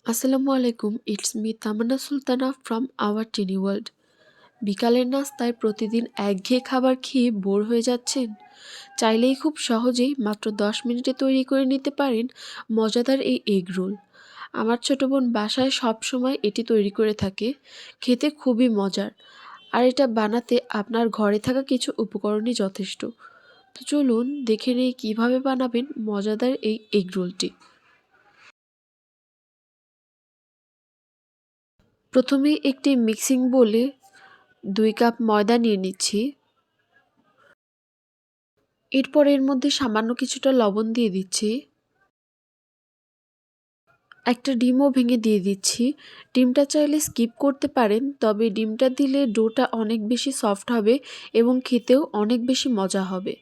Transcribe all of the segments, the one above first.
আসসালামু আলাইকুম, it's me Tamanna Sultana from our tiny world. বিকালের নাস্তায় প্রতিদিন একঘেয়ে খাবার খেয়ে বোর হয়ে যাচ্ছেন? চাইলেই খুব সহজেই মাত্র 10 মিনিটে তৈরি করে নিতে পারেন মজাদার এই এগ রোল। আমার ছোট বোন বাসায় সব সময় এটি তৈরি করে থাকে। খেতে খুবই মজার, আর এটা বানাতে আপনার ঘরে থাকা কিছু উপকরণই যথেষ্ট। তো চলুন দেখে নেই কীভাবে বানাবেন মজাদার এই এগ রোলটি। প্রথমে একটি মিক্সিং বোলে 2 কাপ ময়দা নিয়ে নিচ্ছি। এরপর এর মধ্যে সামান্য কিছুটা লবণ দিয়ে দিচ্ছি। একটা ডিমও ভেঙে দিয়ে দিচ্ছি। ডিমটা চাইলে স্কিপ করতে পারেন, তবে ডিমটা দিলে ডোটা অনেক বেশি সফট হবে এবং খেতেও অনেক বেশি মজা হবে।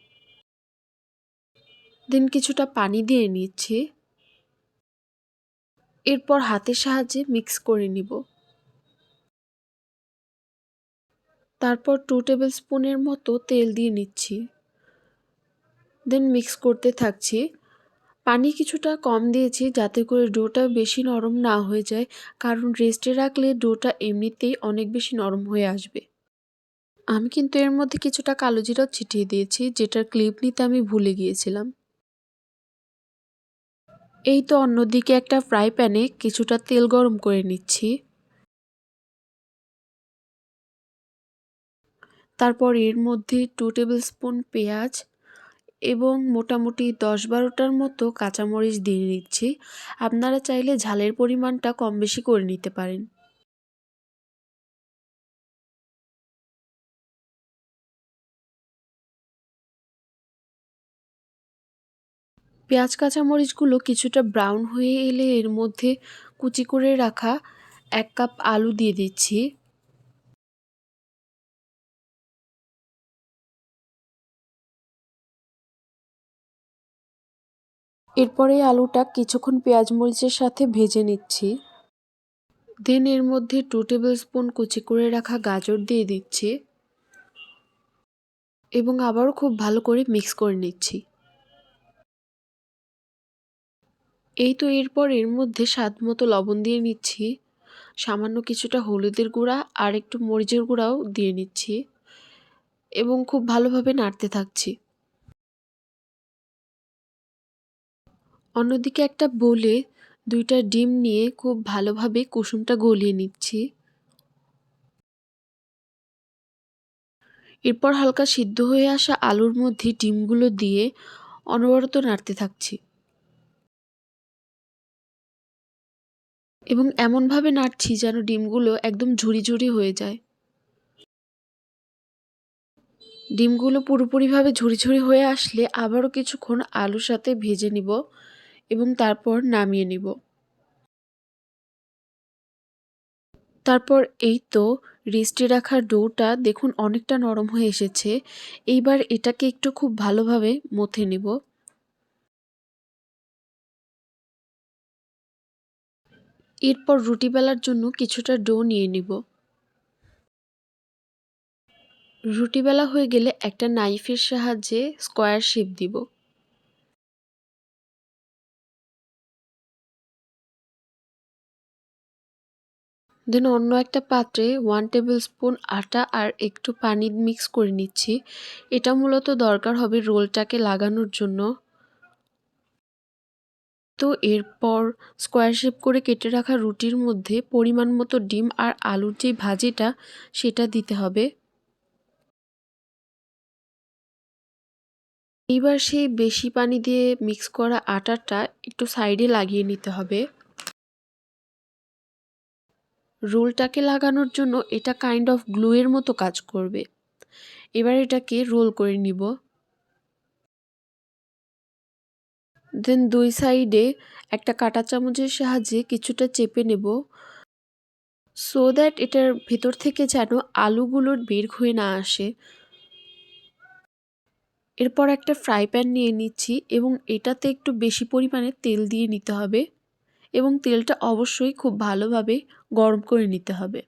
দেন কিছুটা পানি দিয়ে নিচ্ছি। এরপর হাতের সাহায্যে মিক্স করে নিব। তারপর 2 টেবিল স্পুনের মতো তেল দিয়ে নিচ্ছি। দেন মিক্স করতে থাকছি। পানি কিছুটা কম দিয়েছি যাতে করে ডোটা বেশি নরম না হয়ে যায়, কারণ রেস্টে রাখলে ডোটা এমনিতেই অনেক বেশি নরম হয়ে আসবে। আমি কিন্তু এর মধ্যে কিছুটা কালো জিরাও ছিটিয়ে দিয়েছি, যেটার ক্লিপ নিতে আমি ভুলে গিয়েছিলাম। এই তো অন্যদিকে একটা ফ্রাই প্যানে কিছুটা তেল গরম করে নিচ্ছি। তারপর এর মধ্যে 2 টেবিল স্পুন পেঁয়াজ এবং মোটামুটি 10-12টার মতো কাঁচামরিচ দিয়ে নিচ্ছি। আপনারা চাইলে ঝালের পরিমাণটা কম বেশি করে নিতে পারেন। পেঁয়াজ কাঁচামরিচগুলো কিছুটা ব্রাউন হয়ে এলে এর মধ্যে কুচি করে রাখা 1 কাপ আলু দিয়ে দিচ্ছি। এরপরে আলুটা কিছুক্ষণ পেঁয়াজ মরিচের সাথে ভেজে নিচ্ছি। দেন এর মধ্যে 2 টেবিল স্পুন কুচি করে রাখা গাজর দিয়ে দিচ্ছি এবং আবারও খুব ভালো করে মিক্স করে নিচ্ছি। এই তো এরপর এর মধ্যে স্বাদমতো লবণ দিয়ে নিচ্ছি। সামান্য কিছুটা হলুদের গুঁড়া আর একটু মরিচের গুঁড়াও দিয়ে নিচ্ছি এবং খুব ভালোভাবে নাড়তে থাকছি। অন্যদিকে একটা বোলে 2টা ডিম নিয়ে খুব ভালোভাবে কুসুমটা গলিয়ে নিচ্ছি। এরপর হালকা সিদ্ধ হয়ে আসা আলুর মধ্যে ডিমগুলো দিয়ে অনবরত নাড়তে থাকছি এবং এমনভাবে নাড়ছি যেন ডিমগুলো একদম ঝুরি ঝুরি হয়ে যায়। ডিমগুলো পুরোপুরিভাবে ঝুরি ঝুরি হয়ে আসলে আবারও কিছুক্ষণ আলুর সাথে ভেজে নিব এবং তারপর নামিয়ে নিব। তারপর এই তো রেস্টে রাখা ডোটা দেখুন অনেকটা নরম হয়ে এসেছে। এইবার এটাকে একটু খুব ভালোভাবে মথে নিব। এরপর রুটি বেলার জন্য কিছুটা ডো নিয়ে নিব। রুটি বেলা হয়ে গেলে একটা নাইফের সাহায্যে স্কোয়ার শেপ দিব। দেন অন্য একটা পাত্রে 1 টেবিল স্পুন আটা আর একটু পানি মিক্স করে নিচ্ছি। এটা মূলত দরকার হবে রোলটাকে লাগানোর জন্য। তো এরপর স্কোয়ার শেপ করে কেটে রাখা রুটির মধ্যে পরিমাণ মতো ডিম আর আলুর যে ভাজিটা সেটা দিতে হবে। এইবার সেই বেশি পানি দিয়ে মিক্স করা আটাটা একটু সাইডে লাগিয়ে নিতে হবে। রোলটাকে লাগানোর জন্য এটা কাইন্ড অফ গ্লু এর মতো কাজ করবে। এবার এটাকে রোল করে নিব। দেন 2 সাইডে একটা কাঁটা চামচের সাহায্যে কিছুটা চেপে নেব, সো দ্যাট এটার ভেতর থেকে যেন আলুগুলোর বের হয়ে না আসে। এরপর একটা ফ্রাই প্যান নিয়ে নিচ্ছি এবং এটাতে একটু বেশি পরিমাণে তেল দিয়ে নিতে হবে এবং তেলটা অবশ্যই খুব ভালোভাবে গরম করে নিতে হবে।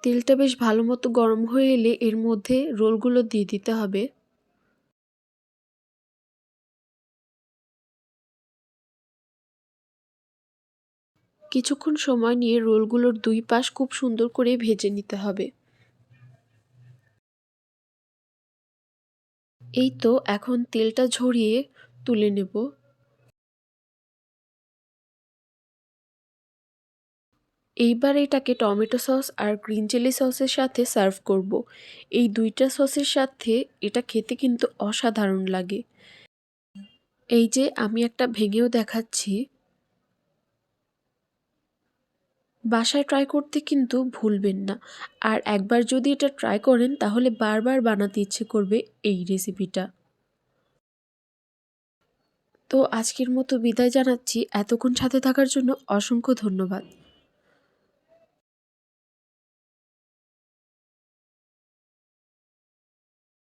তেলটা বেশ ভালো মতো গরম হয়ে এলে এর মধ্যে রোলগুলো দিয়ে দিতে হবে। কিছুক্ষণ সময় নিয়ে রোলগুলোর দুই পাশ খুব সুন্দর করে ভেজে নিতে হবে। এই তো এখন তেলটা ঝরিয়ে তুলে নেব। এইবার এটাকে টমেটো সস আর গ্রিন চিলি সসের সাথে সার্ভ করব। এই দুইটা সসের সাথে এটা খেতে কিন্তু অসাধারণ লাগে। এই যে আমি একটা ভেঙেও দেখাচ্ছি। বাসায় ট্রাই করতে কিন্তু ভুলবেন না। আর একবার যদি এটা ট্রাই করেন তাহলে বারবার বানাতে ইচ্ছে করবে এই রেসিপিটা। তো আজকের মতো বিদায় জানাচ্ছি। এতক্ষণ সাথে থাকার জন্য অসংখ্য ধন্যবাদ।